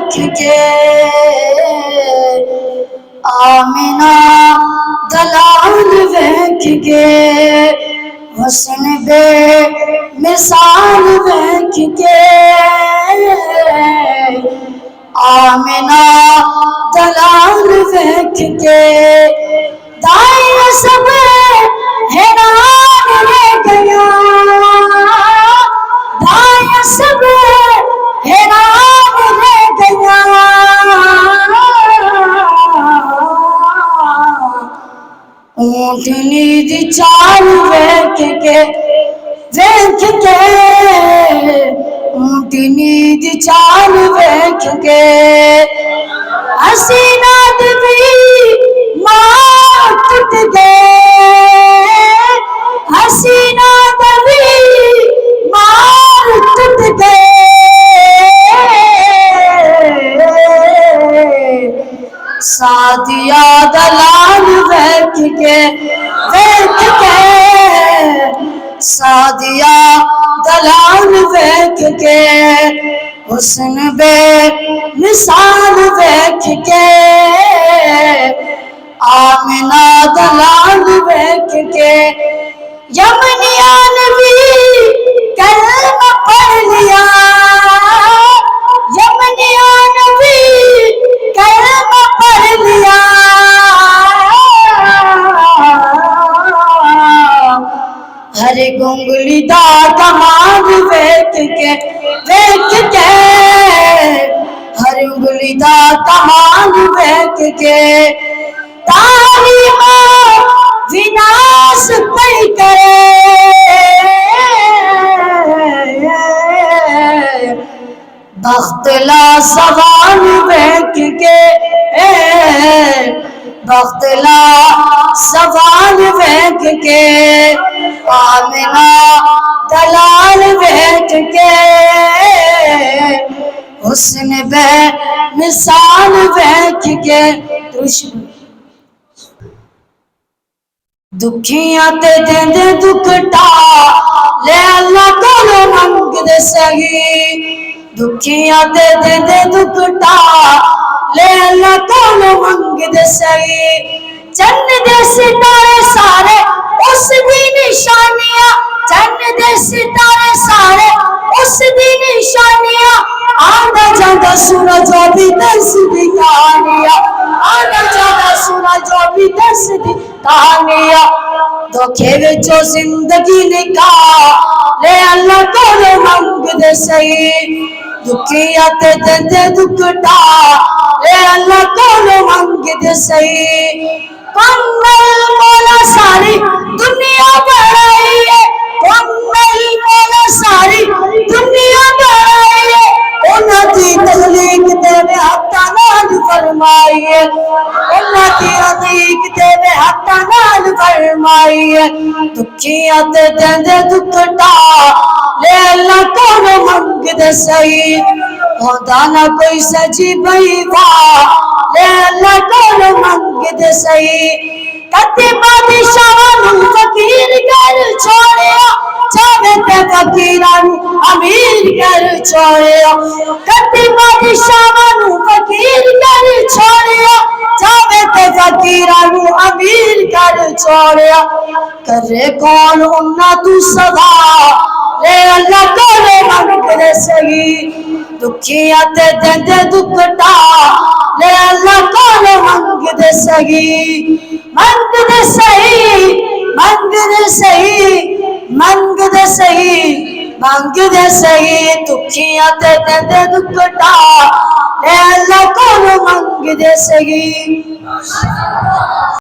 ویکھ کے آمینہ دلال ویکھ کے حسن بے مثال ویکھ کے آمینہ دلال ویکھ کے دائیں سب حیران رہ گیا دائیں سب حیران رہ گیا اونٹنی دی چال ویکھ کے اونٹنی دی چال ویکھ کے حسینہ دی ماں ٹوٹ گئے حسینہ دی ماں ٹوٹ گئے سعدیہ دلال ویکھ کے سعدیہ دلال ویکھ کے حسن بے مثال ویکھ کے آمینہ دلال ویکھ کے یمنیان بھی کلمہ پڑھ لیا یمنیان بھی کلمہ پڑھ لیا ہر گنگلی دا کمال ویکھ کے ہر انگلی دا کمال ویکھ کے تعلیم وناس پہ کرے بخت لا سوال ویکھ کے بخت لا سوال ویکھ کے آمینہ دلال ویکھ کے حسن بے مثال ویکھ کے دکھیاں تے دیندے دکھٹا لے اللہ کولو منگ دے سہی دکھیاں تے دیندے دکھٹا لے اللہ کولو منگ دے سہی چند دے ستارے سارے اس دی نشانیاں چند دے ستارے سارے اس دی نشانیاں آنا جانا سنا جو بھی دس دی کہانیاں آنا جانا سنا جو بھی دس دی کہانیاں دھوکے وچوں زندگی نکاح لے اللہ کولو منگ دے سہی دکھیاں تے دیندے دکھٹا لے اللہ کولو منگ دے سہی کمل مولا ساری دنیا بڑھائی ہے کمل مولا ساری دنیا بڑھائی ہے انہاں دی تخلیق تے حقاں نال فرمائی ہے انہاں دی تخلیق تے حقاں نال فرمائی ہے دکھیاں تے دیندے دکھٹا لے اللہ کولو منگ دے سہی ہوندا نہ کوئی سجی بھئی واہ لے اللہ کولو منگ دے سہی کتے بادشاہ نو فقیر کر چھوڑیا چاہے تے فقیراں نو امیر کر چھوڑیا کتے بادشاہ نو فقیر کر چھوڑیا چاہے تے فقیراں نو امیر کر چھوڑیا کرے کون انہاں تو سوا لے اللہ کولو منگ دے سہی دکھیاں تے دیندے دکھٹا لے اللہ کولو منگ دے سہی منگ دے سہی منگ دے سہی منگ دے سہی منگ دے سہی دکھیاں تے دیندے دکھٹا لے اللہ کولو منگ دے سہی